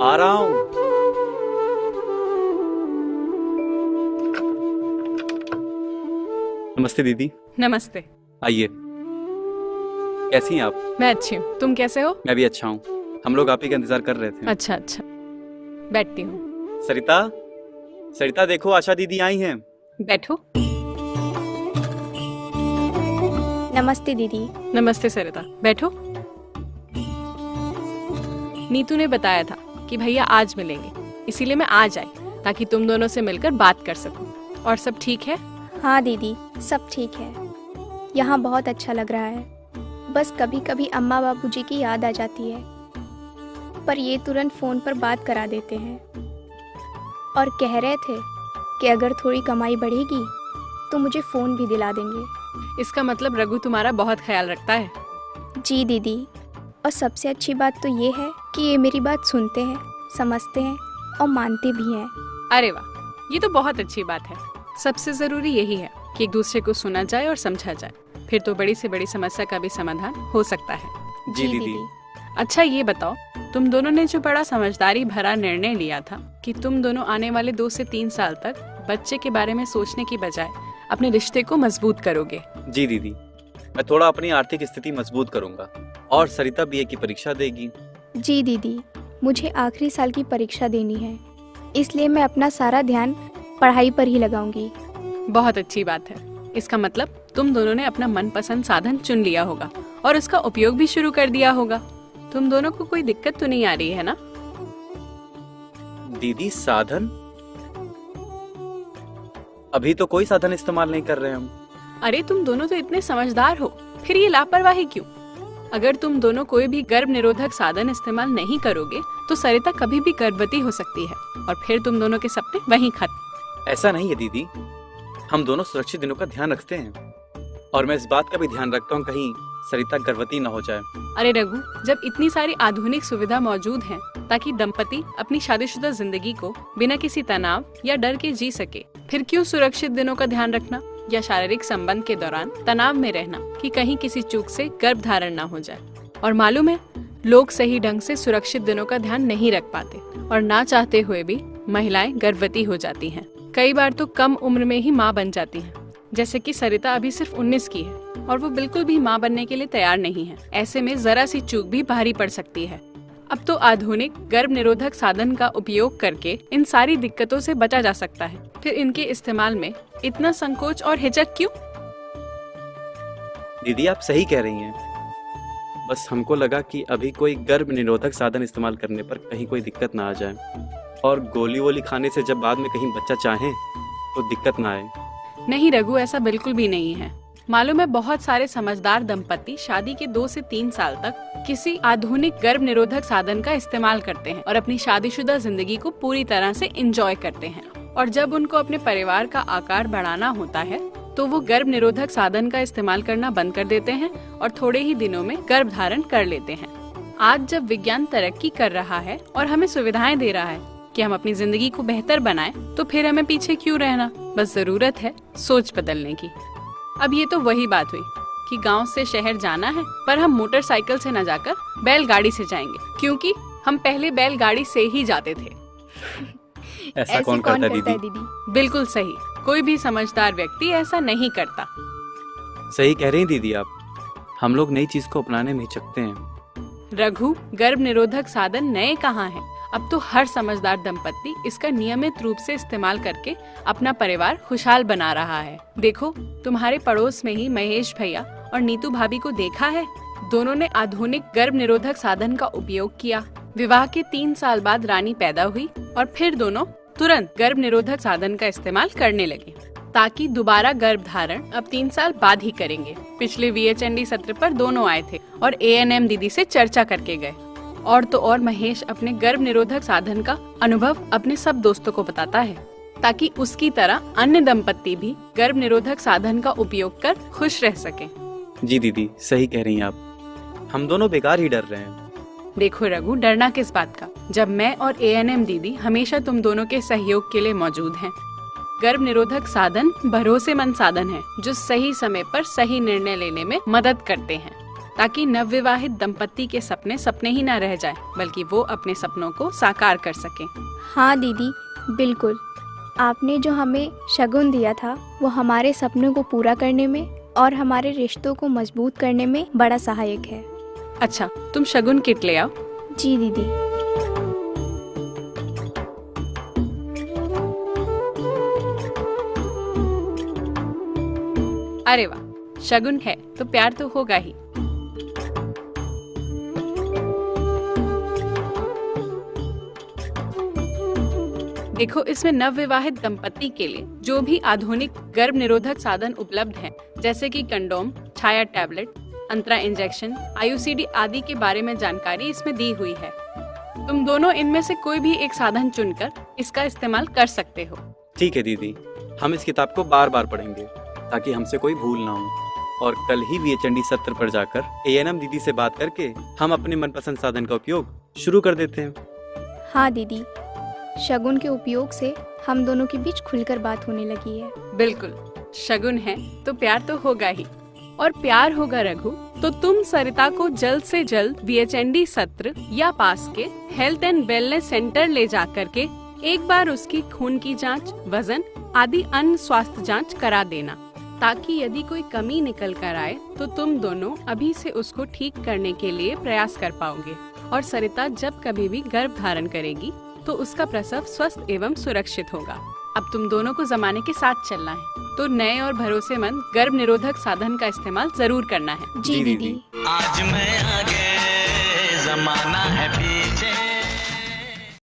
आ रहा हूँ। नमस्ते दीदी। नमस्ते। आइए। कैसी हैं आप? मैं अच्छी हूँ, तुम कैसे हो? मैं भी अच्छा हूँ। हम लोग आप ही का इंतजार कर रहे थे। अच्छा अच्छा, बैठती हूँ। सरिता, सरिता देखो आशा दीदी आई हैं। बैठो। नमस्ते दीदी। नमस्ते सरिता, बैठो। नीतू ने बताया था कि भैया आज मिलेंगे, इसीलिए मैं आज आई ताकि तुम दोनों से मिलकर बात कर सकूं। और सब ठीक है? हाँ दीदी, सब ठीक है। यहाँ बहुत अच्छा लग रहा है। बस कभी कभी अम्मा बाबूजी की याद आ जाती है, पर ये तुरंत फ़ोन पर बात करा देते हैं और कह रहे थे कि अगर थोड़ी कमाई बढ़ेगी तो मुझे फ़ोन भी दिला देंगे। इसका मतलब रघु तुम्हारा बहुत ख्याल रखता है। जी दीदी, और सबसे अच्छी बात तो ये है कि ये मेरी बात सुनते हैं, समझते हैं और मानते भी हैं। अरे वाह, ये तो बहुत अच्छी बात है। सबसे जरूरी यही है कि एक दूसरे को सुना जाए और समझा जाए, फिर तो बड़ी से बड़ी समस्या का भी समाधान हो सकता है। जी दीदी। अच्छा ये बताओ, तुम दोनों ने जो बड़ा समझदारी भरा निर्णय लिया था कि तुम दोनों आने वाले 2 से 3 साल तक बच्चे के बारे में सोचने की बजाय अपने रिश्ते को मजबूत करोगे। जी दीदी, मैं थोड़ा अपनी आर्थिक स्थिति मजबूत करूंगा और सरिता बीए की परीक्षा देगी। जी दीदी, मुझे आखिरी साल की परीक्षा देनी है, इसलिए मैं अपना सारा ध्यान पढ़ाई पर ही लगाऊंगी। बहुत अच्छी बात है। इसका मतलब तुम दोनों ने अपना मनपसंद साधन चुन लिया होगा और उसका उपयोग भी शुरू कर दिया होगा। तुम दोनों को कोई दिक्कत तो नहीं आ रही है ना? दीदी साधन? अभी तो कोई साधन इस्तेमाल नहीं कर रहे हम। अरे तुम दोनों तो इतने समझदार हो, फिर ये लापरवाही क्यों? अगर तुम दोनों कोई भी गर्भ निरोधक साधन इस्तेमाल नहीं करोगे तो सरिता कभी भी गर्भवती हो सकती है और फिर तुम दोनों के सपने वहीं खत्म। ऐसा नहीं है दीदी, हम दोनों सुरक्षित दिनों का ध्यान रखते हैं और मैं इस बात का भी ध्यान रखता हूँ कहीं सरिता गर्भवती न हो जाए। अरे रघु, जब इतनी सारी आधुनिक सुविधा मौजूद हैं ताकि दंपति अपनी शादीशुदा जिंदगी को बिना किसी तनाव या डर के जी सके, फिर क्यों सुरक्षित दिनों का ध्यान रखना या शारीरिक संबंध के दौरान तनाव में रहना कि कहीं किसी चूक से गर्भ धारण न हो जाए? और मालूम है, लोग सही ढंग से सुरक्षित दिनों का ध्यान नहीं रख पाते और ना चाहते हुए भी महिलाएं गर्भवती हो जाती हैं। कई बार तो कम उम्र में ही माँ बन जाती हैं, जैसे कि सरिता अभी सिर्फ 19 की है और वो बिल्कुल भी माँ बनने के लिए तैयार नहीं है। ऐसे में जरा सी चूक भी भारी पड़ सकती है। अब तो आधुनिक गर्भ निरोधक साधन का उपयोग करके इन सारी दिक्कतों से बचा जा सकता है। फिर इनके इस्तेमाल में इतना संकोच और हिचक क्यों? दीदी आप सही कह रही हैं, बस हमको लगा कि अभी कोई गर्भ निरोधक साधन इस्तेमाल करने पर कहीं कोई दिक्कत ना आ जाए और गोली वोली खाने से जब बाद में कहीं बच्चा चाहे तो दिक्कत ना आए। नहीं रघु, ऐसा बिल्कुल भी नहीं है। मालूम है, बहुत सारे समझदार दंपति शादी के 2 से 3 साल तक किसी आधुनिक गर्भ निरोधक साधन का इस्तेमाल करते हैं और अपनी शादीशुदा जिंदगी को पूरी तरह से एंजॉय करते हैं। और जब उनको अपने परिवार का आकार बढ़ाना होता है तो वो गर्भ निरोधक साधन का इस्तेमाल करना बंद कर देते हैं और थोड़े ही दिनों में गर्भ धारण कर लेते हैं। आज जब विज्ञान तरक्की कर रहा है और हमें सुविधाएं दे रहा है कि हम अपनी जिंदगी को बेहतर बनाएं, तो फिर हमें पीछे क्यों रहना? बस जरूरत है सोच बदलने की। अब ये तो वही बात हुई कि गांव से शहर जाना है, पर हम मोटरसाइकिल से न जाकर बैलगाड़ी से जाएंगे, क्योंकि हम पहले बैलगाड़ी से ही जाते थे। ऐसा कौन करता है दीदी? बिल्कुल सही, कोई भी समझदार व्यक्ति ऐसा नहीं करता। सही कह रही हैं दीदी आप, हम लोग नई चीज को अपनाने में हिचकते हैं। रघु, गर्भ निरोधक साधन नए कहाँ हैं? अब तो हर समझदार दंपति इसका नियमित रूप से इस्तेमाल करके अपना परिवार खुशहाल बना रहा है। देखो, तुम्हारे पड़ोस में ही महेश भैया और नीतू भाभी को देखा है। दोनों ने आधुनिक गर्भ निरोधक साधन का उपयोग किया। विवाह के 3 साल बाद रानी पैदा हुई और फिर दोनों तुरंत गर्भ निरोधक साधन का इस्तेमाल करने लगे ताकि दोबारा गर्भ धारण अब 3 साल बाद ही करेंगे। पिछले VHND सत्र पर दोनों आए थे और ANM दीदी से चर्चा करके गए। और तो और महेश अपने गर्भ निरोधक साधन का अनुभव अपने सब दोस्तों को बताता है ताकि उसकी तरह अन्य दंपति भी गर्भ निरोधक साधन का उपयोग कर खुश रह सकें। जी दीदी, सही कह रही हैं आप, हम दोनों बेकार ही डर रहे हैं। देखो रघु, डरना किस बात का, जब मैं और ANM दीदी हमेशा तुम दोनों के सहयोग के लिए मौजूद हैं। गर्भ निरोधक साधन भरोसेमंद साधन है जो सही समय पर सही निर्णय लेने में मदद करते हैं। ताकि नवविवाहित दंपत्ति के सपने सपने ही न रह जाए, बल्कि वो अपने सपनों को साकार कर सकें। हाँ दीदी, बिल्कुल। आपने जो हमें शगुन दिया था वो हमारे सपनों को पूरा करने में और हमारे रिश्तों को मजबूत करने में बड़ा सहायक है। अच्छा, तुम शगुन किट ले आओ। जी दीदी। अरे वाह, शगुन है तो प्यार तो होगा ही। देखो, इसमें नवविवाहित दंपत्ति के लिए जो भी आधुनिक गर्भ निरोधक साधन उपलब्ध हैं, जैसे कि कंडोम, छाया टैबलेट, अंतरा इंजेक्शन, IUCD आदि के बारे में जानकारी इसमें दी हुई है। तुम दोनों इनमें से कोई भी एक साधन चुनकर इसका इस्तेमाल कर सकते हो। ठीक है दीदी, हम इस किताब को बार बार पढ़ेंगे ताकि हमसे कोई भूल ना हो। और कल ही VHND सत्र पर जाकर ANM दीदी से बात करके हम अपने मनपसंद साधन का उपयोग शुरू कर देते हैं। हाँ दीदी, शगुन के उपयोग से हम दोनों के बीच खुलकर बात होने लगी है। बिल्कुल, शगुन है तो प्यार तो होगा ही। और प्यार होगा रघु, तो तुम सरिता को जल्द से जल्द VHND सत्र या पास के हेल्थ एंड वेलनेस सेंटर ले जा करके एक बार उसकी खून की जांच, वजन आदि अन्य स्वास्थ्य जांच करा देना, ताकि यदि कोई कमी निकल कर आए तो तुम दोनों अभी से उसको ठीक करने के लिए प्रयास कर पाओगे। और सरिता जब कभी भी गर्भ धारण करेगी तो उसका प्रसव स्वस्थ एवं सुरक्षित होगा। अब तुम दोनों को जमाने के साथ चलना है, तो नए और भरोसेमंद गर्भ निरोधक साधन का इस्तेमाल जरूर करना है। जी दीदी। आज मैं आगे, जमाना है